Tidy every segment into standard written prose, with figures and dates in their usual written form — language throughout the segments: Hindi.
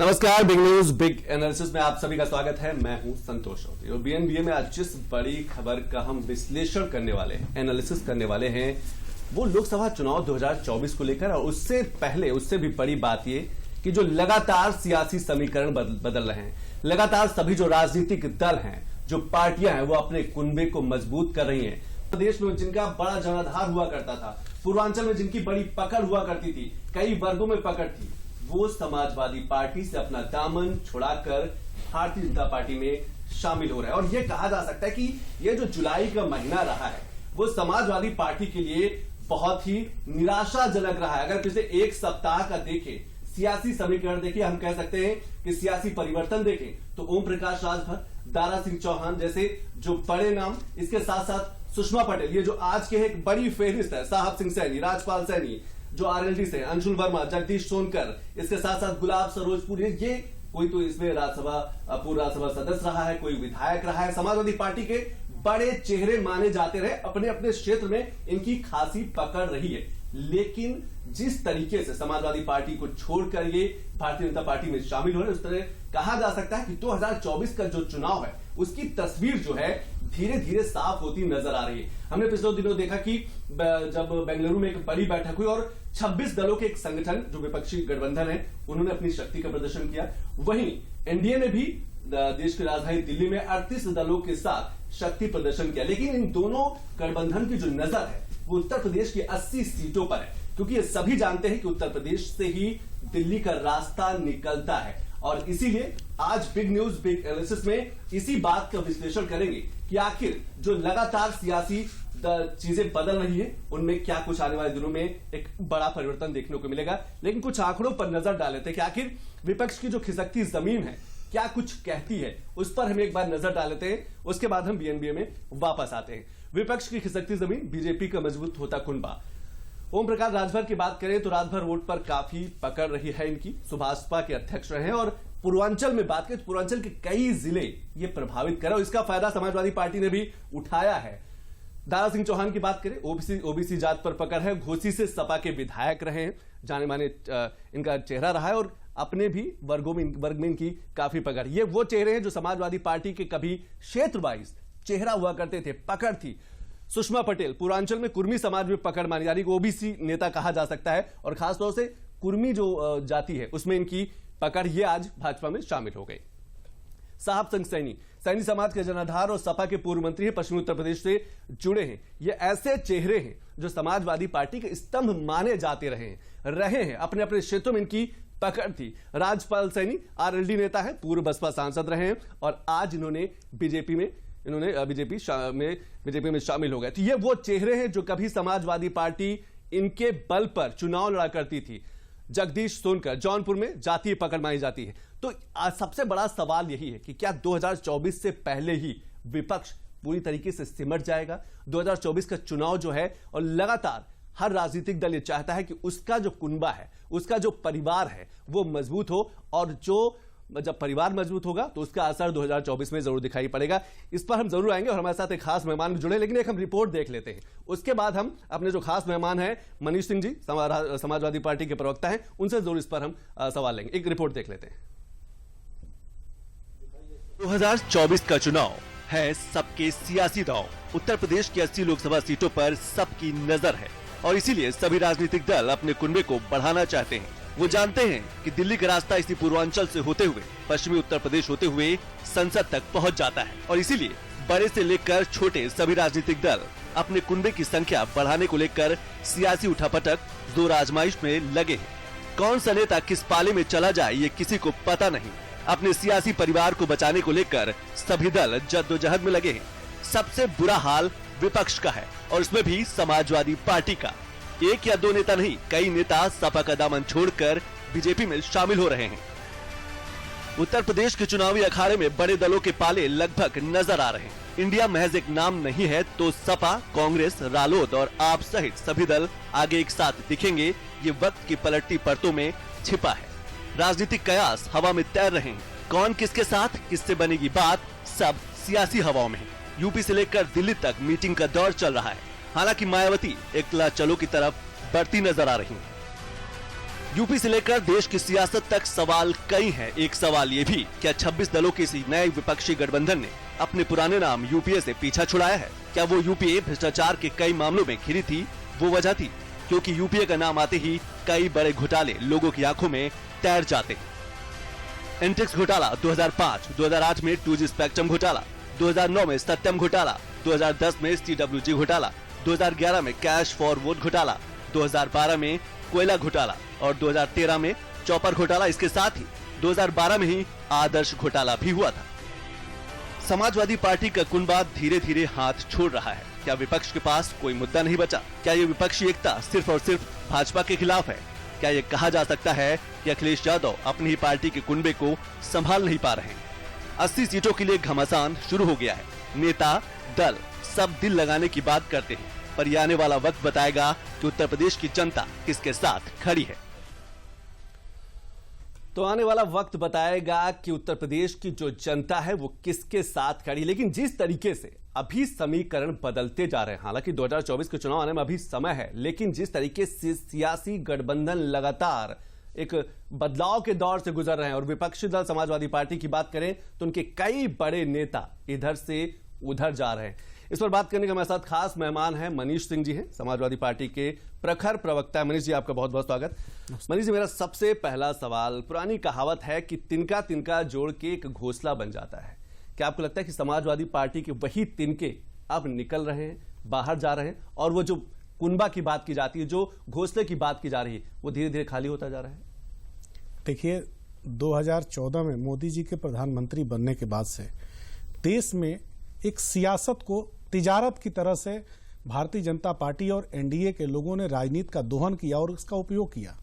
नमस्कार, बिग न्यूज बिग एनालिसिस में आप सभी का स्वागत है। मैं हूं संतोष चौधरी और बीएनबीए में आज जिस बड़ी खबर का हम विश्लेषण करने वाले हैं, एनालिसिस करने वाले हैं, वो लोकसभा चुनाव 2024 को लेकर। और उससे पहले, उससे भी बड़ी बात ये कि जो लगातार सियासी समीकरण बदल रहे हैं, लगातार सभी जो राजनीतिक दल हैं, जो पार्टियां हैं, वो अपने कुनबे को मजबूत कर रही हैं। प्रदेश में जिनका बड़ा जनाधार हुआ करता था, पूर्वांचल में जिनकी बड़ी पकड़ हुआ करती थी, कई वर्गों में पकड़ थी, वो समाजवादी पार्टी से अपना दामन छुड़ाकर भारतीय जनता पार्टी में शामिल हो रहे हैं। और ये कहा जा सकता है कि ये जो जुलाई का महीना रहा है, वो समाजवादी पार्टी के लिए बहुत ही निराशाजनक रहा है। अगर पिछले एक सप्ताह का देखें, सियासी समीकरण देखें, हम कह सकते हैं कि सियासी परिवर्तन देखें, तो ओम प्रकाश राजभर, दारा सिंह चौहान जैसे जो बड़े नाम, इसके साथ साथ सुषमा पटेल, ये जो आज के एक बड़ी फेहरिस्त है, साहब सिंह सैनी, राजपाल सैनी जो आरएलडी से, अंशुल वर्मा, जगदीश सोनकर, इसके साथ साथ गुलाब सरोजपुर, ये कोई तो इसमें राज्यसभा, पूर्व राज्यसभा सदस्य रहा है, कोई विधायक रहा है। समाजवादी पार्टी के बड़े चेहरे माने जाते रहे, अपने अपने क्षेत्र में इनकी खासी पकड़ रही है। लेकिन जिस तरीके से समाजवादी पार्टी को छोड़कर ये भारतीय जनता पार्टी में शामिल हो रहे हैं, उस तरह कहा जा सकता है कि 2024 का जो चुनाव है, उसकी तस्वीर जो है धीरे धीरे साफ होती नजर आ रही है। हमने पिछले दिनों देखा कि जब बेंगलुरु में एक बड़ी बैठक हुई और 26 दलों के एक संगठन जो विपक्षी गठबंधन है, उन्होंने अपनी शक्ति का प्रदर्शन किया। वहीं एनडीए ने भी देश की राजधानी दिल्ली में 38 दलों के साथ शक्ति प्रदर्शन किया। लेकिन इन दोनों गठबंधन की जो नजर है, वो उत्तर प्रदेश की 80 सीटों पर है, क्योंकि ये सभी जानते हैं कि उत्तर प्रदेश से ही दिल्ली का रास्ता निकलता है। और इसीलिए आज बिग न्यूज बिग एनालिसिस में इसी बात का विश्लेषण करेंगे कि आखिर जो लगातार सियासी चीजें बदल रही है, उनमें क्या कुछ आने वाले दिनों में एक बड़ा परिवर्तन देखने को मिलेगा। लेकिन कुछ आंकड़ों पर नजर डाल लेते हैं कि आखिर विपक्ष की जो खिसकती जमीन है क्या कुछ कहती है, उस पर हम एक बार नजर डाल लेते हैं। उसके बाद हम बीएनबीए में वापस आते हैं। विपक्ष की खिसकती जमीन, बीजेपी का मजबूत होता कुनबा। ओम प्रकाश राजभर की बात करें तो राजभर वोट पर काफी पकड़ रही है इनकी, सुभाषपा के अध्यक्ष रहे हैं। और पूर्वांचल में बात करें तो पूर्वांचल के कई जिले ये प्रभावित कर रहे हैं, इसका फायदा समाजवादी पार्टी ने भी उठाया है। दारा सिंह चौहान की बात करें, ओबीसी जात पर पकड़ है, घोसी से सपा के विधायक रहे हैं, जाने माने इनका चेहरा रहा है। और अपने भी वर्ग में इनकी काफी पकड़। ये वो चेहरे हैं जो समाजवादी पार्टी के कभी क्षेत्र वाइज चेहरा हुआ करते थे, पकड़ थी। सुषमा पटेल पूर्वांचल में कुर्मी समाज में पकड़ मानी जा रही, ओबीसी नेता कहा जा सकता है, और खासतौर से कुर्मी जो जाति है उसमें इनकी पकड़, ये आज भाजपा में शामिल हो गई। साहब सिंह सैनी समाज के जनाधार और सपा के पूर्व मंत्री हैं, पश्चिमी उत्तर प्रदेश से जुड़े हैं। ये ऐसे चेहरे हैं जो समाजवादी पार्टी के स्तंभ माने जाते रहे हैं। अपने अपने क्षेत्रों में इनकी पकड़ थी। राजपाल सैनी आरएलडी नेता है, पूर्व बसपा सांसद रहे हैं, और आज इन्होंने बीजेपी में शामिल हो गए। तो ये वो चेहरे हैं जो कभी समाजवादी पार्टी इनके बल पर चुनाव लड़ा करती थी। जगदीश सोनकर जौनपुर में जातीय पकड़ मानी जाती है। तो सबसे बड़ा सवाल यही है कि क्या 2024 से पहले ही विपक्ष पूरी तरीके से सिमट जाएगा? 2024 का चुनाव जो है, और लगातार हर राजनीतिक दल ये चाहता है कि उसका जो कुनबा है, उसका जो परिवार है, वो मजबूत हो। और जब परिवार मजबूत होगा तो उसका असर 2024 में जरूर दिखाई पड़ेगा। इस पर हम जरूर आएंगे और हमारे साथ एक खास मेहमान जुड़े। लेकिन एक हम रिपोर्ट देख लेते हैं, उसके बाद हम अपने जो खास मेहमान हैं मनीष सिंह जी, समाजवादी पार्टी के प्रवक्ता हैं, उनसे जरूर इस पर हम सवाल लेंगे। एक रिपोर्ट देख लेते हैं। 2024 का चुनाव है सबके सियासी दांव। उत्तर प्रदेश की 80 लोकसभा सीटों पर सबकी नजर है, और इसीलिए सभी राजनीतिक दल अपने कुनबे को बढ़ाना चाहते हैं। वो जानते हैं कि दिल्ली का रास्ता इसी पूर्वांचल से होते हुए पश्चिमी उत्तर प्रदेश होते हुए संसद तक पहुंच जाता है, और इसीलिए बड़े से लेकर छोटे सभी राजनीतिक दल अपने कुनबे की संख्या बढ़ाने को लेकर सियासी उठापटक जोर आजमाइश में लगे हैं। कौन सा नेता किस पाले में चला जाए, ये किसी को पता नहीं। अपने सियासी परिवार को बचाने को लेकर सभी दल जद्दोजहद में लगे हैं। सबसे बुरा हाल विपक्ष का है, और इसमें भी समाजवादी पार्टी का। एक या दो नेता नहीं, कई नेता सपा का दामन छोड़कर बीजेपी में शामिल हो रहे हैं। उत्तर प्रदेश के चुनावी अखाड़े में बड़े दलों के पाले लगभग नजर आ रहे हैं। इंडिया महज एक नाम नहीं है तो सपा, कांग्रेस, रालोद और आप सहित सभी दल आगे एक साथ दिखेंगे, ये वक्त की पलटती परतों में छिपा है। राजनीतिक कयास हवा में तैर रहे हैं। कौन किसके साथ किससे बनेगी बात, सब सियासी हवाओं में है। यूपी से लेकर दिल्ली तक मीटिंग का दौर चल रहा है। हालांकि मायावती एकला चलो की तरफ बढ़ती नजर आ रही हैं। यूपी से लेकर देश की सियासत तक सवाल कई हैं। एक सवाल ये भी, क्या 26 दलों के इसी नए विपक्षी गठबंधन ने अपने पुराने नाम यूपीए से पीछा छुड़ाया है? क्या वो यूपीए भ्रष्टाचार के कई मामलों में घिरी थी? वो वजह थी क्योंकि यूपीए का नाम आते ही कई बड़े घोटाले लोगों की आंखों में तैर जाते हैं। एंटेक्स घोटाला 2005, 2008 में 2G स्पेक्ट्रम घोटाला, 2009 में सत्यम घोटाला, 2010 में CWG घोटाला, 2011 में कैश फॉर वोट घोटाला, 2012 में कोयला घोटाला और 2013 में चौपर घोटाला। इसके साथ ही 2012 में ही आदर्श घोटाला भी हुआ था। समाजवादी पार्टी का कुनबा धीरे धीरे हाथ छोड़ रहा है। क्या विपक्ष के पास कोई मुद्दा नहीं बचा? क्या ये विपक्षी एकता सिर्फ और सिर्फ भाजपा के खिलाफ है? क्या ये कहा जा सकता है कि अखिलेश यादव अपनी ही पार्टी के कुनबे को संभाल नहीं पा रहे हैं? 80 सीटों के लिए घमासान शुरू हो गया है। नेता, दल सब दिल लगाने की बात करते हैं, पर ये आने वाला वक्त बताएगा कि उत्तर प्रदेश की जनता किसके साथ खड़ी है। तो आने वाला वक्त बताएगा कि उत्तर प्रदेश की जो जनता है वो किसके साथ खड़ी। लेकिन जिस तरीके से अभी समीकरण बदलते जा रहे हैं, हालांकि 2024 के चुनाव आने में अभी समय है, लेकिन जिस तरीके से सियासी गठबंधन लगातार एक बदलाव के दौर से गुजर रहे हैं और विपक्षी दल समाजवादी पार्टी की बात करें तो उनके कई बड़े नेता इधर से उधर जा रहे हैं। इस पर बात करने का हमारे साथ खास मेहमान हैं मनीष सिंह जी हैं, समाजवादी पार्टी के प्रखर प्रवक्ता। मनीष जी, आपका बहुत बहुत स्वागत। मनीष जी, मेरा सबसे पहला सवाल, पुरानी कहावत है कि तिनका तिनका जोड़ के एक घोंसला बन जाता है। क्या आपको लगता है कि समाजवादी पार्टी के वही तिनके अब निकल रहे हैं, बाहर जा रहे हैं, और वो जो कुनबा की बात की जाती है, जो घोंसले की बात की जा रही है, वो धीरे धीरे खाली होता जा रहा है? देखिए, 2014 में मोदी जी के प्रधानमंत्री बनने के बाद से देश में एक सियासत को तिजारत की तरह से भारतीय जनता पार्टी और एनडीए के लोगों ने राजनीति का दोहन किया और इसका उपयोग किया,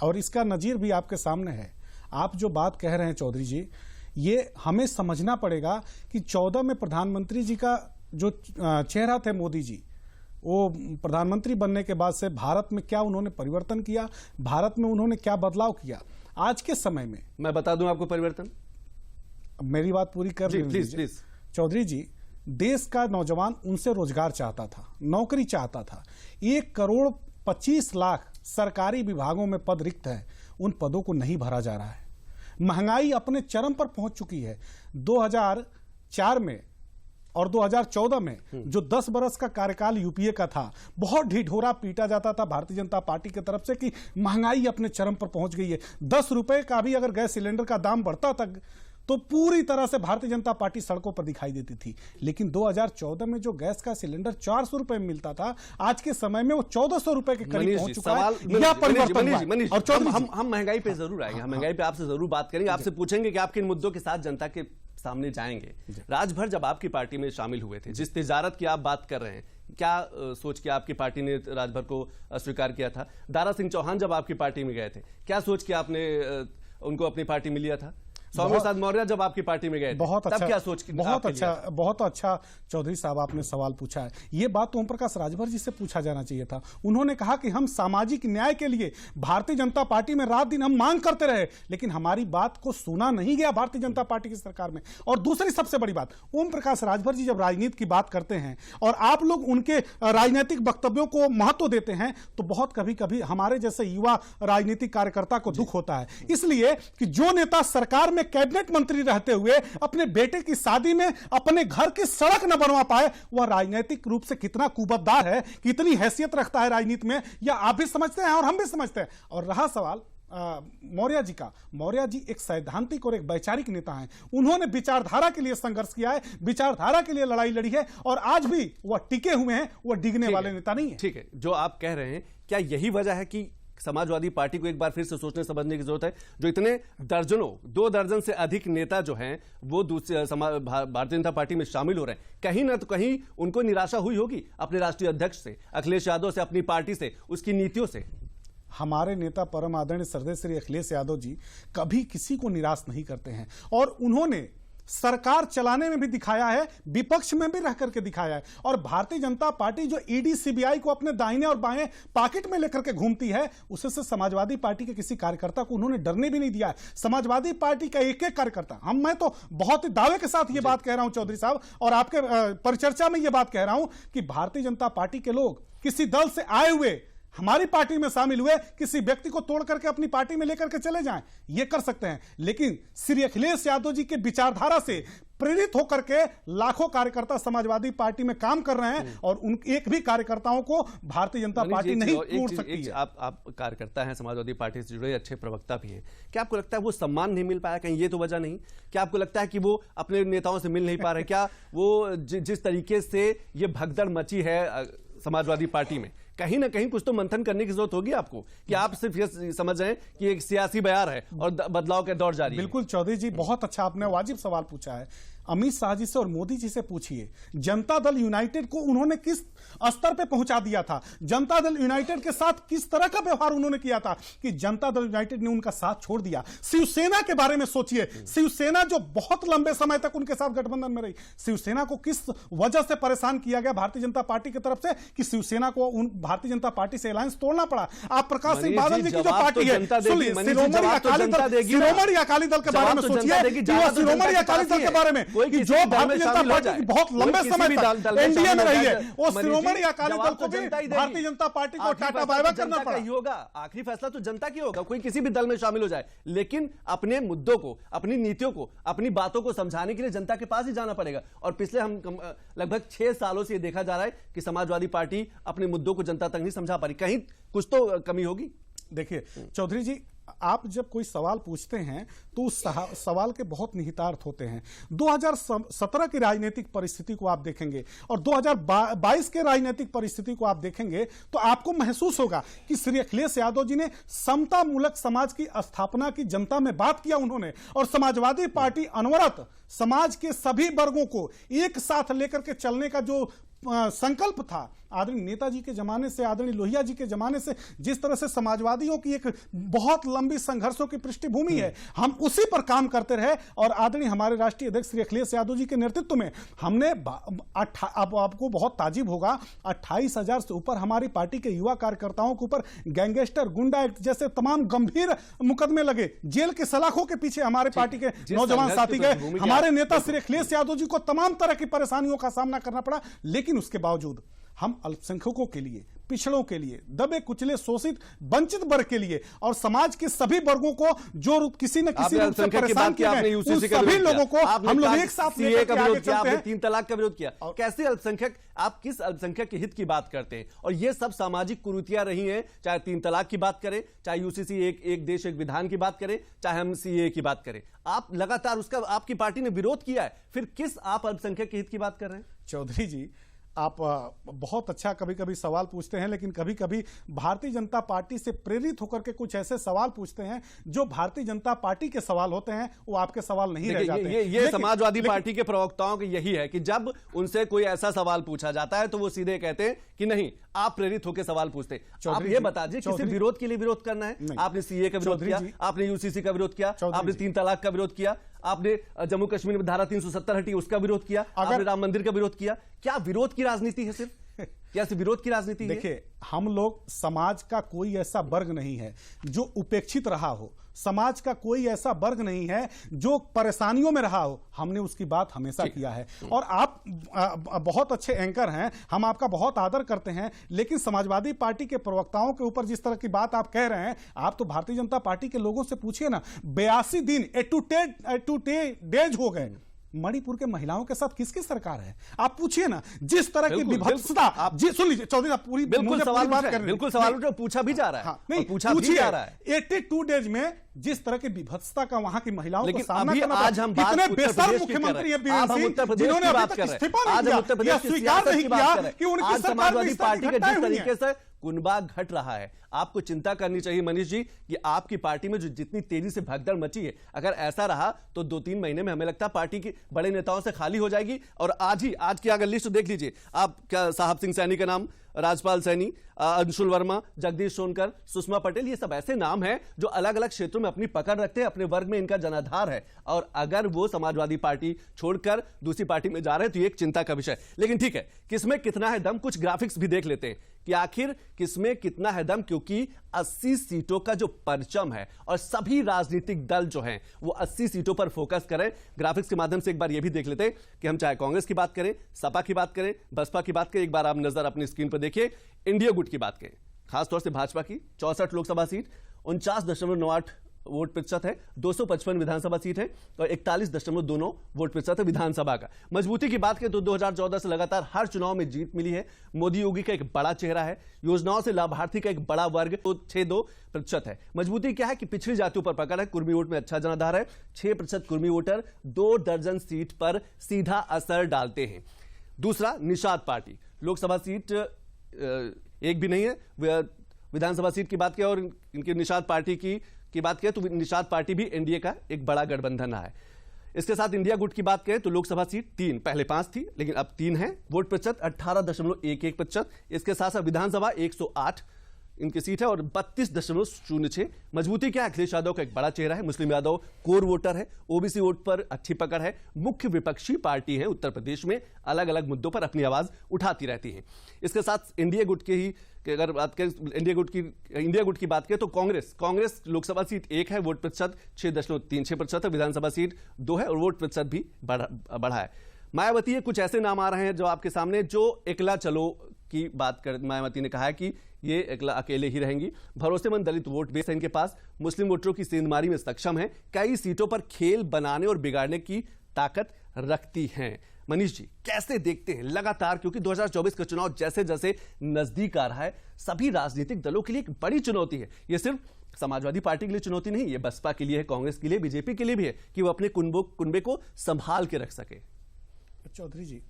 और इसका नजीर भी आपके सामने है। आप जो बात कह रहे हैं चौधरी जी, ये हमें समझना पड़ेगा कि 14 में प्रधानमंत्री जी का जो चेहरा थे मोदी जी, वो प्रधानमंत्री बनने के बाद से भारत में क्या उन्होंने परिवर्तन किया, भारत में उन्होंने क्या बदलाव किया। आज के समय में मैं बता दूं आपको परिवर्तन, मेरी बात पूरी कर लीजिए प्लीज। चौधरी जी, देश का नौजवान उनसे रोजगार चाहता था, नौकरी चाहता था। 1,25,00,000 सरकारी विभागों में पद रिक्त हैं, उन पदों को नहीं भरा जा रहा है। महंगाई अपने चरम पर पहुंच चुकी है। 2004 में और 2014 में जो 10 बरस का कार्यकाल यूपीए का था, बहुत ढिढोरा पीटा जाता था भारतीय जनता पार्टी की तरफ से कि महंगाई अपने चरम पर पहुंच गई है। 10 रुपए का भी अगर गैस सिलेंडर का दाम बढ़ता था तो पूरी तरह से भारतीय जनता पार्टी सड़कों पर दिखाई देती थी। लेकिन 2014 में जो गैस का सिलेंडर 400 रुपए में मिलता था, आज के समय में वो 1400 रुपए के करीब पहुंच चुका है। यह परिवर्तन हुआ है। हम महंगाई पे जरूर आएंगे, हम महंगाई पे आपसे जरूर बात करेंगे, आपसे पूछेंगे कि आप किन मुद्दों के साथ जनता के सामने जाएंगे। राजभर जब आपकी पार्टी में शामिल हुए थे, जिस तिजारत की आप बात कर रहे हैं, क्या सोच के आपकी पार्टी ने राजभर को स्वीकार किया था? दारा सिंह चौहान जब आपकी पार्टी में गए थे, क्या सोच के आपने उनको अपनी पार्टी में लिया था? स्वामी प्रसाद मौर्य जब आपकी पार्टी में गए, बहुत अच्छा, तब क्या सोच के? बहुत अच्छा चौधरी साहब आपने सवाल पूछा है। ये बात तो ओम प्रकाश राजभर जी से पूछा जाना चाहिए था। उन्होंने कहा कि हम सामाजिक न्याय के लिए भारतीय जनता पार्टी में रात दिन हम मांग करते रहे, लेकिन हमारी बात को सुना नहीं गया भारतीय जनता पार्टी की सरकार में। और दूसरी सबसे बड़ी बात, ओम प्रकाश राजभर जी जब राजनीति की बात करते हैं और आप लोग उनके राजनीतिक वक्तव्यों को महत्व देते हैं, तो बहुत कभी कभी हमारे जैसे युवा राजनीतिक कार्यकर्ता को दुख होता है। इसलिए कि जो नेता सरकार में कैबिनेट मंत्री रहते हुए अपने बेटे की शादी में अपने घर की सड़क न बनवा पाए, वह राजनीतिक रूप से कितना कुबद्दार है, कितनी हैसियत रखता है राजनीति में, यह आप भी समझते हैं और हम भी समझते हैं। और रहा सवाल मौर्य जी का, मौर्य जी एक सैद्धांतिक और एक वैचारिक नेता हैं। उन्होंने विचारधारा के लिए संघर्ष किया है, विचारधारा के लिए लड़ाई लड़ी है, और आज भी वह टिके हुए हैं, वह डिगने वाले नेता नहीं है। ठीक है, जो आप कह रहे हैं, क्या यही वजह है कि समाजवादी पार्टी को एक बार फिर से सोचने समझने की जरूरत है? जो इतने दर्जनों, 2 दर्जन से अधिक नेता जो हैं वो दूसरे भारतीय जनता पार्टी में शामिल हो रहे हैं, कहीं ना तो कहीं उनको निराशा हुई होगी अपने राष्ट्रीय अध्यक्ष से, अखिलेश यादव से, अपनी पार्टी से, उसकी नीतियों से। हमारे नेता परम आदरणीय श्रद्धेय श्री अखिलेश यादव जी कभी किसी को निराश नहीं करते हैं, और उन्होंने सरकार चलाने में भी दिखाया है, विपक्ष में भी रह करके दिखाया है। और भारतीय जनता पार्टी जो ईडी सीबीआई को अपने दाहिने और बाएं पॉकेट में लेकर के घूमती है, उससे समाजवादी पार्टी के किसी कार्यकर्ता को उन्होंने डरने भी नहीं दिया है। समाजवादी पार्टी का एक एक कार्यकर्ता, मैं तो बहुत ही दावे के साथ ये बात कह रहा हूं चौधरी साहब, और आपके परिचर्चा में ये बात कह रहा हूं कि भारतीय जनता पार्टी के लोग किसी दल से आए हुए हमारी पार्टी में शामिल हुए किसी व्यक्ति को तोड़ करके अपनी पार्टी में लेकर के चले जाएं, ये कर सकते हैं। लेकिन श्री अखिलेश यादव जी के विचारधारा से प्रेरित होकर के लाखों कार्यकर्ता समाजवादी पार्टी में काम कर रहे हैं और उन एक भी कार्यकर्ताओं को भारतीय जनता पार्टी नहीं तोड़ सकती है। आप कार्यकर्ता हैं, समाजवादी पार्टी से जुड़े अच्छे प्रवक्ता भी हैं, क्या आपको लगता है वो सम्मान नहीं मिल पाया? कहीं ये तो वजह नहीं? क्या आपको लगता है कि वो अपने नेताओं से मिल नहीं पा रहे? क्या वो जिस तरीके से ये भगदड़ मची है समाजवादी पार्टी में, कहीं ना कहीं कुछ तो मंथन करने की जरूरत होगी आपको, कि आप सिर्फ ये समझ रहे हैं कि एक सियासी बयार है और बदलाव का दौर जारी है? बिल्कुल चौधरी जी, बहुत अच्छा आपने वाजिब सवाल पूछा है। अमित शाह जी से और मोदी जी से पूछिए, जनता दल यूनाइटेड को उन्होंने किस स्तर पे पहुंचा दिया था, जनता दल यूनाइटेड के साथ किस तरह का व्यवहार उन्होंने किया था कि जनता दल यूनाइटेड ने उनका साथ छोड़ दिया। शिवसेना के बारे में सोचिए, शिवसेना जो बहुत लंबे समय तक उनके साथ गठबंधन में रही, शिवसेना को किस वजह से परेशान किया गया भारतीय जनता पार्टी की तरफ से कि शिवसेना को भारतीय जनता पार्टी से अलायंस तोड़ना पड़ा। आप प्रकाश सिंह बादल जी की जो पार्टी है, शिरोमणि अकाली दल के बारे में सोचिए, शिरोमणी अकाली दल के बारे में कि जो भारतीय जनता पार्टी की बहुत लंबे समय तक एनडीए में रही है, वो शिरोमणि अकाली दल को भी भारतीय जनता पार्टी को टाटा बाय बाय करना पड़ा। होगा, आखिरी फैसला तो जनता की होगा, कोई किसी भी दल में शामिल हो जाए, लेकिन अपने मुद्दों को, अपनी नीतियों को, अपनी बातों को समझाने के लिए जनता के पास ही जाना पड़ेगा। और पिछले हम लगभग 6 सालों से ये देखा जा रहा है कि समाजवादी पार्टी अपने मुद्दों को जनता तक नहीं समझा पा रही, कहीं कुछ तो कमी होगी। देखिए चौधरी जी, आप जब कोई सवाल पूछते हैं तो उस सवाल के बहुत निहितार्थ होते हैं। 2017 की राजनीतिक परिस्थिति को आप देखेंगे और 2022 के राजनीतिक परिस्थिति को आप देखेंगे तो आपको महसूस होगा कि श्री अखिलेश यादव जी ने समता मूलक समाज की स्थापना की जनता में बात किया उन्होंने, और समाजवादी पार्टी अनवरत समाज के सभी वर्गों को एक साथ लेकर के चलने का जो संकल्प था, आदरणीय नेताजी के जमाने से, आदरणीय लोहिया जी के जमाने से, जिस तरह से समाजवादियों की एक बहुत लंबी संघर्षों की पृष्ठभूमि है, हम उसी पर काम करते रहे। और आदरणीय हमारे राष्ट्रीय अध्यक्ष श्री अखिलेश यादव जी के नेतृत्व में हमने अब आपको बहुत ताजुब होगा, 28,000 से ऊपर हमारी पार्टी के युवा कार्यकर्ताओं के ऊपर गैंगस्टर, गुंडा एक्ट जैसे तमाम गंभीर मुकदमे लगे, जेल के सलाखों के पीछे हमारे पार्टी के नौजवान साथी गए। हमारे नेता श्री अखिलेश यादव जी को तमाम तरह की परेशानियों का सामना करना पड़ा, लेकिन उसके बावजूद हम अल्पसंख्यकों के लिए, पिछड़ों के लिए, दबे कुचले शोषित वंचित वर्ग के लिए और समाज के सभी वर्गों को जो किसी न किसी रूप से परेशान किया गया, उन सभी लोगों को हम लोग एक साथ लेकर आगे चलते हैं। 3 तलाक का विरोध किया, कैसे अल्पसंख्यक, आप किस अल्पसंख्यक के हित की बात करते हैं? और ये सब सामाजिक कुरीतियां रही हैं, चाहे 3 तलाक की बात करें, चाहे यूसीसी एक देश एक विधान की बात करें, चाहे हम सीए की बात करें, आप लगातार उसका आपकी पार्टी ने विरोध किया है, फिर किस आप अल्पसंख्यक के हित की बात कर रहे हैं? चौधरी जी, आप बहुत अच्छा कभी कभी सवाल पूछते हैं, लेकिन कभी कभी भारतीय जनता पार्टी से प्रेरित होकर के कुछ ऐसे सवाल पूछते हैं जो भारतीय जनता पार्टी के सवाल होते हैं, वो आपके सवाल नहीं रह जाते। ये समाजवादी पार्टी के प्रवक्ताओं की यही है कि जब उनसे कोई ऐसा सवाल पूछा जाता है तो वो सीधे कहते हैं कि नहीं, आप प्रेरित होकर सवाल पूछते। आप ये बता दीजिए, किसी विरोध के लिए विरोध करना है? आपने सीए का विरोध किया, आपने यूसीसी का विरोध किया, आपने 3 तलाक का विरोध किया, आपने जम्मू कश्मीर में धारा 370 हटी उसका विरोध किया, आपने राम मंदिर का विरोध किया। क्या विरोध की राजनीति है? सिर्फ क्या विरोध की राजनीति है? देखिए, हम लोग, समाज का कोई ऐसा वर्ग नहीं है जो उपेक्षित रहा हो, समाज का कोई ऐसा वर्ग नहीं है जो परेशानियों में रहा हो, हमने उसकी बात हमेशा किया है। और आप बहुत अच्छे एंकर हैं, हम आपका बहुत आदर करते हैं, लेकिन समाजवादी पार्टी के प्रवक्ताओं के ऊपर जिस तरह की बात आप कह रहे हैं, आप तो भारतीय जनता पार्टी के लोगों से पूछिए ना, 82 दिन 82 डेज हो गए, मणिपुर के महिलाओं के साथ किसकी सरकार है? आप पूछिए ना, जिस तरह की विभत्सता। सुन लीजिए चौधरी, आप पूरी सवाल पूछा भी जा रहा है। हाँ, नहीं, पूछा भी जा रहा है। 82 डेज में जिस तरह की विभत्सता का वहां की महिलाओं को सामना करना पड़ा, आज हम बात इतने बेशर्म मुख्यमंत्री हैं जिन्होंने अभी तक इस्तीफा नहीं दिया, स्वीकार नहीं किया कि उनकी सरकार में इस तरह की घटनाएं हुई हैं। कुनबा घट रहा है। आपको चिंता करनी चाहिए मनीष जी कि आपकी पार्टी में जो जितनी तेजी से भगदड़ मची है, अगर ऐसा रहा तो 2-3 महीने में हमें लगता है पार्टी की बड़े नेताओं से खाली हो जाएगी। और आज की अगर लिस्ट देख लीजिए आप, क्या साहब सिंह सैनी का नाम, राजपाल सैनी, अंशुल वर्मा, जगदीश सोनकर, सुषमा पटेल, ये सब ऐसे नाम हैं जो अलग अलग क्षेत्रों में अपनी पकड़ रखते हैं, अपने वर्ग में इनका जनाधार है। और अगर वो समाजवादी पार्टी छोड़कर दूसरी पार्टी में जा रहे हैं तो एक चिंता का विषय। लेकिन ठीक है, किसमें कितना है दम, कुछ ग्राफिक्स भी देख लेते हैं कि आखिर किसमें कितना है दम, क्योंकि 80 सीटों का जो परचम है और सभी राजनीतिक दल जो हैं वो 80 सीटों पर फोकस करें। ग्राफिक्स के माध्यम से एक बार ये भी देख लेते हैं कि हम चाहे कांग्रेस की बात करें, सपा की बात करें, बसपा की बात करें, एक बार आप नजर अपनी स्क्रीन पर देखिए, इंडिया गुट की बात करें, खासतौर से भाजपा की 64 लोकसभा सीट, 49.98 वोट प्रतिशत है, 255 विधानसभा सीट है और 41.29 वोट प्रतिशत है विधानसभा का। मजबूती की बात करें तो 2014 से लगातार हर चुनाव में जीत मिली है। मोदी योगी का एक बड़ा चेहरा है, योजनाओं से लाभार्थी का एक बड़ा वर्ग 62% है। मजबूती क्या है कि पिछड़ी जातियों पर पकड़ है, कुर्मी वोट में अच्छा जनाधार है, 6% कुर्मी वोटर 2 दर्जन सीट पर सीधा असर डालते हैं। दूसरा, निषाद पार्टी, लोकसभा सीट एक भी नहीं है। विधानसभा सीट की बात करें और इनकी निषाद पार्टी की बात करें तो निषाद पार्टी भी एनडीए का एक बड़ा गठबंधन रहा है। इसके साथ इंडिया गुट की बात करें तो लोकसभा सीट 3, पहले 5 थी लेकिन अब 3 है। वोट प्रतिशत 18.11%। इसके साथ साथ विधानसभा 108 इनकी सीट है और 32.06। मजबूती क्या है? अखिलेश यादव का एक बड़ा चेहरा है, मुस्लिम यादव कोर वोटर है, ओबीसी वोट पर अच्छी पकड़ है, मुख्य विपक्षी पार्टी है, उत्तर प्रदेश में अलग अलग मुद्दों पर अपनी आवाज उठाती रहती है। इसके साथ इंडिया गुट के ही अगर बात करें, इंडिया गुट की बात करें तो कांग्रेस लोकसभा सीट 1 है, वोट प्रतिशत 6.36% है, विधानसभा सीट 2 है और वोट प्रतिशत भी बढ़ा है। मायावती, कुछ ऐसे नाम आ रहे हैं जो आपके सामने, जो एकला चलो की बात कर, मायावती ने कहा है कि ये एकला अकेले ही रहेंगी। भरोसेमंद दलित वोट बेस है इनके पास, मुस्लिम वोटरों की सेंधमारी में सक्षम है, कई सीटों पर खेल बनाने और बिगाड़ने की ताकत रखती हैं। मनीष जी, कैसे देखते हैं लगातार, क्योंकि 2024 का चुनाव जैसे जैसे नजदीक आ रहा है, सभी राजनीतिक दलों के लिए एक बड़ी चुनौती है। ये सिर्फ समाजवादी पार्टी के लिए चुनौती नहीं, ये बसपा के लिए है, कांग्रेस के लिए, बीजेपी के लिए भी है कि वो अपने कुनबे को संभाल के रख सके। चौधरी जी,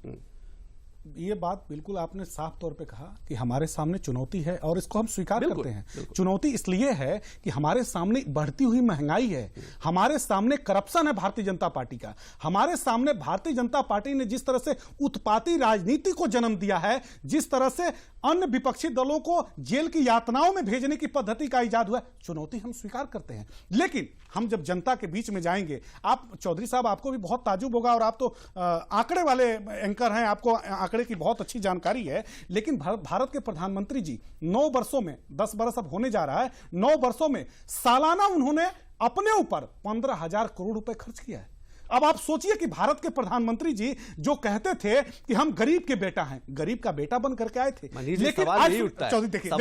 ये बात बिल्कुल आपने साफ तौर पे कहा कि हमारे सामने चुनौती है और इसको हम स्वीकार करते हैं। चुनौती इसलिए है कि हमारे सामने बढ़ती हुई महंगाई है, हमारे सामने करप्शन है भारतीय जनता पार्टी का, हमारे सामने भारतीय जनता पार्टी ने जिस तरह से उत्पाती राजनीति को जन्म दिया है, जिस तरह से अन्य विपक्षी दलों को जेल की यातनाओं में भेजने की पद्धति का इजाद हुआ, चुनौती हम स्वीकार करते हैं। लेकिन हम जब जनता के बीच में जाएंगे, आप चौधरी साहब, आपको भी बहुत ताजुब होगा और आप तो आंकड़े वाले एंकर हैं, आपको आंकड़े की बहुत अच्छी जानकारी है। लेकिन भारत के प्रधानमंत्री जी 9 वर्षों में, 10 वर्ष अब होने जा रहा है, 9 वर्षों में सालाना उन्होंने अपने ऊपर 15,000 करोड़ रुपए खर्च किया है। अब आप सोचिए कि भारत के प्रधानमंत्री जी जो कहते थे कि हम गरीब के बेटा हैं, गरीब का बेटा बन करके आए थे, लेकिन आज चौधरी देखिए,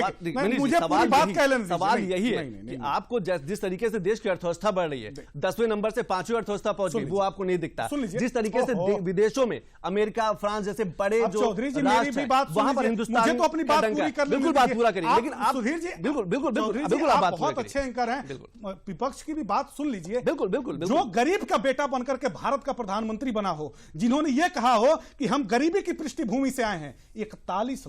मुझे पूरी बात कह लेने दीजिए। सवाल यही है कि आपको जिस तरीके से देश की अर्थव्यवस्था बढ़ रही है, 10वें नंबर से 5वीं अर्थव्यवस्था पहुंच गई, वो आपको नहीं दिखता। जिस तरीके से विदेशों में अमेरिका, फ्रांस जैसे बड़े जो चौधरी जी, मेरी भी बात, वहां पर हिंदुस्तान तो अपनी बात पूरी कर, बिल्कुल बात पूरा करिए, लेकिन आप सुधीर जी बिल्कुल आप बहुत अच्छे एंकर हैं, विपक्ष की भी बात सुन लीजिए। बिल्कुल जो गरीब का बेटा बनकर के भारत का प्रधानमंत्री बना हो, जिन्होंने यह कहा हो कि हम गरीबी की पृष्ठभूमि से आए हैं, 41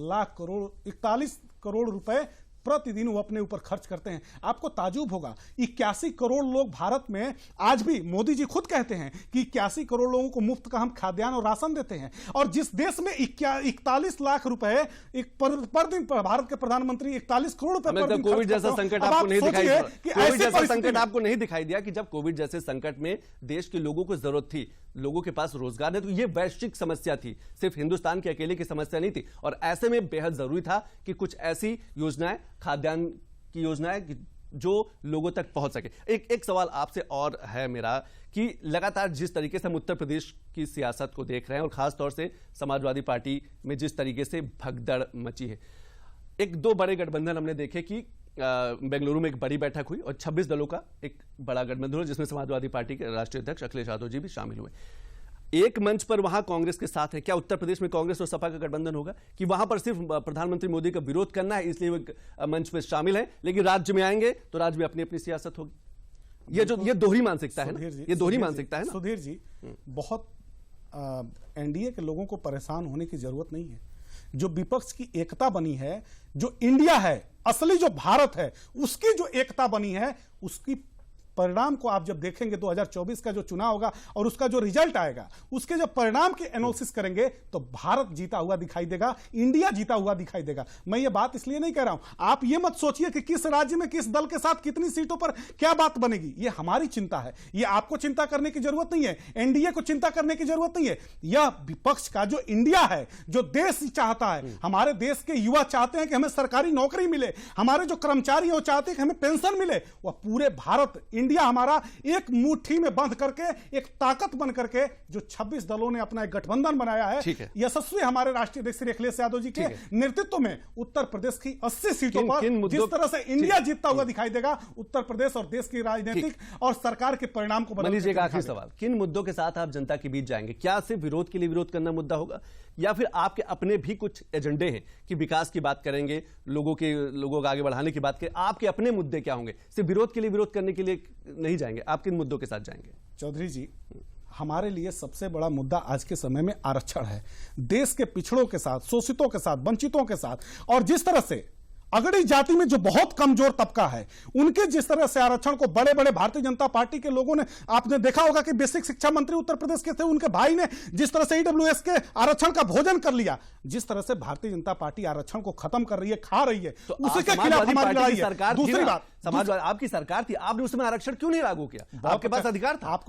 करोड़ रुपए प्रतिदिन वो अपने ऊपर खर्च करते हैं। आपको ताजुब होगा, 81 करोड़ लोग भारत में, आज भी मोदी जी खुद कहते हैं कि 81 करोड़ लोगों को मुफ्त का हम खाद्यान्न और राशन देते हैं। और जिस देश में 41 लाख रुपए पर दिन भारत के प्रधानमंत्री 41 करोड़ रुपए पर दिन, कोविड जैसा संकट आपको नहीं दिखाई दिया, कोविड जैसा संकट आपको नहीं दिखाई दिया कि जब कोविड जैसे संकट में देश के लोगों को जरूरत थी, लोगों के पास रोजगार है, तो ये वैश्विक समस्या थी, सिर्फ हिंदुस्तान के अकेले की समस्या नहीं थी। और ऐसे में बेहद जरूरी था कि कुछ ऐसी योजनाएं, खाद्यान्न की योजनाएं जो लोगों तक पहुंच सके। एक सवाल आपसे और है मेरा कि लगातार जिस तरीके से हम उत्तर प्रदेश की सियासत को देख रहे हैं और खासतौर से समाजवादी पार्टी में जिस तरीके से भगदड़ मची है, 1-2 बड़े गठबंधन हमने देखे कि बेंगलुरु में एक बड़ी बैठक हुई और 26 दलों का एक बड़ा गठबंधन हुआ, जिसमें समाजवादी पार्टी के राष्ट्रीय अध्यक्ष अखिलेश यादव जी भी शामिल हुए। एक मंच पर वहां कांग्रेस के साथ है, क्या उत्तर प्रदेश में कांग्रेस और सपा का गठबंधन होगा कि वहां पर सिर्फ प्रधानमंत्री मोदी का विरोध करना है इसलिए वो मंच पर शामिल है, लेकिन राज्य में आएंगे तो राज्य में अपनी अपनी सियासत होगी? ये दोहरी मानसिकता है ना, ये दोहरी मानसिकता है ना। सुधीर जी, बहुत एनडीए के लोगों को परेशान होने की जरूरत नहीं है। जो विपक्ष की एकता बनी है, जो इंडिया है, असली जो भारत है, उसकी जो एकता बनी है, उसकी परिणाम को आप जब देखेंगे 2024 का जो चुनाव होगा और उसका जो रिजल्ट आएगा, उसके जो परिणाम की एनालिसिस करेंगे तो भारत जीता हुआ दिखाई देगा, इंडिया जीता हुआ दिखाई देगा। मैं ये बात इसलिए नहीं कह रहा हूं, आप ये मत सोचिए कि किस राज्य में किस दल के साथ कितनी सीटों पर क्या बात बनेगी, ये हमारी चिंता है, ये आपको चिंता करने की जरूरत नहीं है, एनडीए को चिंता करने की जरूरत नहीं है। यह विपक्ष का जो इंडिया है, जो देश चाहता है, हमारे देश के युवा चाहते हैं कि हमें सरकारी नौकरी मिले, हमारे जो कर्मचारी हैं वो चाहते हैं कि हमें पेंशन मिले, वह पूरे भारत इंडिया इंडिया हमारा एक मुट्ठी में बंध करके एक ताकत बन करके जो 26 दलों ने अपना एक गठबंधन बनाया है, यशस्वी हमारे राष्ट्रीय अध्यक्ष श्री अखिलेश यादव जी के नेतृत्व में उत्तर प्रदेश की 80 सीटों पर जिस तरह से इंडिया जीतता हुआ दिखाई देगा, उत्तर प्रदेश और देश की राजनीतिक और सरकार के परिणाम को मान लीजिए। आखिरी सवाल, किन मुद्दों के साथ आप जनता के बीच जाएंगे? क्या सिर्फ विरोध के लिए विरोध करना मुद्दा होगा, या फिर आपके अपने भी कुछ एजेंडे हैं कि विकास की बात करेंगे, लोगों को आगे बढ़ाने की बात करें? आपके अपने मुद्दे क्या होंगे? सिर्फ विरोध के लिए विरोध करने के लिए नहीं जाएंगे, आप किन मुद्दों के साथ जाएंगे? चौधरी जी, हमारे लिए सबसे बड़ा मुद्दा आज के समय में आरक्षण है। देश के पिछड़ों के साथ, शोषितों के साथ, वंचितों के साथ, और जिस तरह से अगड़ी जाति में जो बहुत कमजोर तबका है, उनके जिस तरह से आरक्षण को बड़े बड़े भारतीय जनता पार्टी के लोगों ने, आपने देखा होगा कि बेसिक शिक्षा मंत्री उत्तर प्रदेश के थे, उनके भाई ने जिस तरह से ईडब्ल्यूएस के आरक्षण का भोजन कर लिया, जिस तरह से भारतीय जनता पार्टी आरक्षण को खत्म कर रही है, खा रही है, तो उसी के खिलाफ हमारी लड़ाई है। दूसरी बात, समाजवादी आपकी सरकार थी, आपने उसमें आरक्षण क्यों नहीं लागू किया? आपके पास अधिकार था,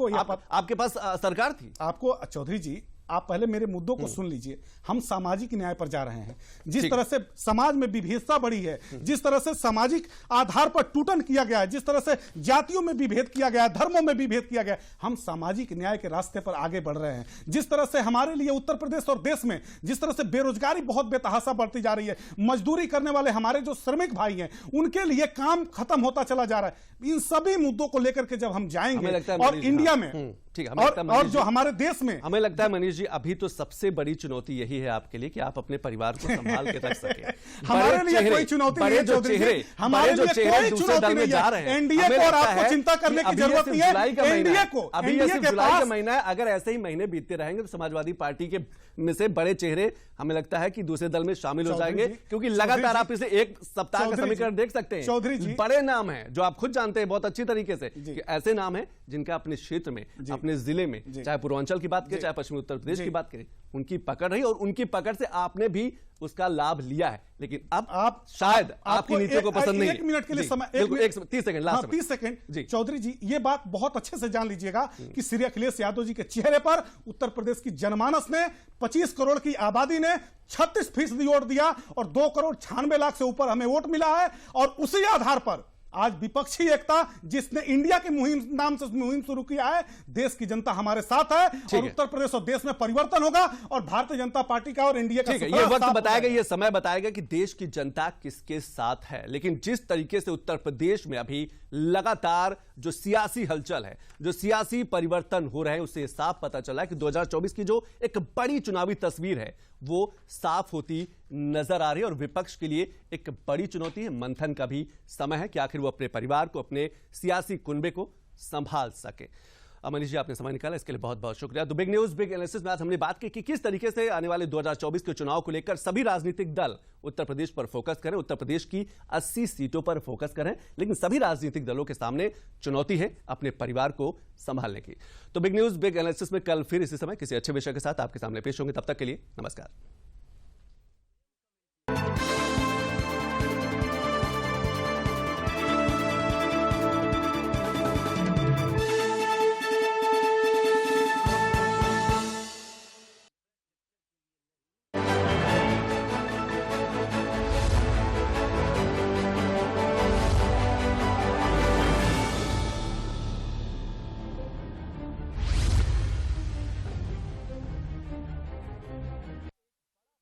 आपके पास सरकार थी। आपको चौधरी जी, आप पहले मेरे मुद्दों को सुन लीजिए। हम सामाजिक न्याय पर जा रहे हैं। जिस तरह से समाज में विभेदता बढ़ी है, जिस तरह से सामाजिक आधार पर टूटन किया गया है, जिस तरह से जातियों में विभेद किया गया है, धर्मों में विभेद किया गया है, हम सामाजिक न्याय के रास्ते पर आगे बढ़ रहे हैं। जिस तरह से हमारे लिए उत्तर प्रदेश और देश में जिस तरह से बेरोजगारी बहुत बेतहाशा बढ़ती जा रही है, मजदूरी करने वाले हमारे जो श्रमिक भाई हैं, उनके लिए काम खत्म होता चला जा रहा है। इन सभी मुद्दों को लेकर के जब हम जाएंगे और इंडिया में और जो हमारे देश में, हमें लगता है मनीष जी, अभी तो सबसे बड़ी चुनौती यही है आपके लिए कि आप अपने परिवार को संभाल के रख सके। हमारे लिए कोई चुनौती नहीं है चौधरी जी, हमारे लिए कोई चुनौती नहीं है। एनडीए को और आपको चिंता करने की जरूरत नहीं है। एनडीए को, अभी ये सिर्फ जुलाई का महीना है, अगर ऐसे ही महीने बीतते रहेंगे तो समाजवादी पार्टी के में से बड़े चेहरे हमें लगता है कि दूसरे दल में शामिल हो जाएंगे, क्योंकि लगातार आप इसे एक सप्ताह का समीकरण देख सकते हैं। चौधरी जी, बड़े नाम हैं जो आप खुद जानते हैं बहुत अच्छी तरीके से कि ऐसे नाम हैं जिनका अपने क्षेत्र में, अपने जिले में, चाहे पूर्वांचल की बात करें, चाहे पश्चिमी उत्तर प्रदेश की बात करें, उनकी पकड़ रही और उनकी पकड़ से आपने भी उसका लाभ लिया है। लेकिन अब आप शायद आपकी नीतियों को पसंद नहीं है। 1 मिनट के लिए समय, 30 सेकंड लास्ट, 30 सेकंड। चौधरी जी, ये बात बहुत अच्छे से जान लीजिएगा कि श्री अखिलेश यादव जी के चेहरे पर उत्तर प्रदेश की जनमानस ने, 25 करोड़ की आबादी ने 36% वोट दिया और 2 करोड़ 96 लाख से ऊपर हमें वोट मिला है। और उसी आधार पर आज विपक्षी एकता, जिसने इंडिया की मुहिम नाम से मुहिम शुरू किया है, देश की जनता हमारे साथ है और उत्तर प्रदेश और देश में परिवर्तन होगा और भारतीय जनता पार्टी का और इंडिया का ये वक्त बताएगा, ये समय बताएगा कि देश की जनता किसके साथ है। लेकिन जिस तरीके से उत्तर प्रदेश में अभी लगातार जो सियासी हलचल है, जो सियासी परिवर्तन हो रहे हैं, उससे साफ पता चला है कि 2024 की जो एक बड़ी चुनावी तस्वीर है वो साफ होती नजर आ रही है और विपक्ष के लिए एक बड़ी चुनौती है। मंथन का भी समय है कि आखिर वो अपने परिवार को, अपने सियासी कुनबे को संभाल सके। मनीष जी, आपने समय निकाला, इसके लिए बहुत बहुत शुक्रिया। तो बिग न्यूज बिग एनालिसिस में आज हमने बात की कि किस तरीके से आने वाले 2024 के चुनाव को लेकर सभी राजनीतिक दल उत्तर प्रदेश पर फोकस करें, उत्तर प्रदेश की 80 सीटों पर फोकस करें, लेकिन सभी राजनीतिक दलों के सामने चुनौती है अपने परिवार को संभालने की। तो बिग न्यूज बिग एनालिसिस में कल फिर इसी समय किसी अच्छे विषय के साथ आपके सामने पेश होंगे। तब तक के लिए नमस्कार।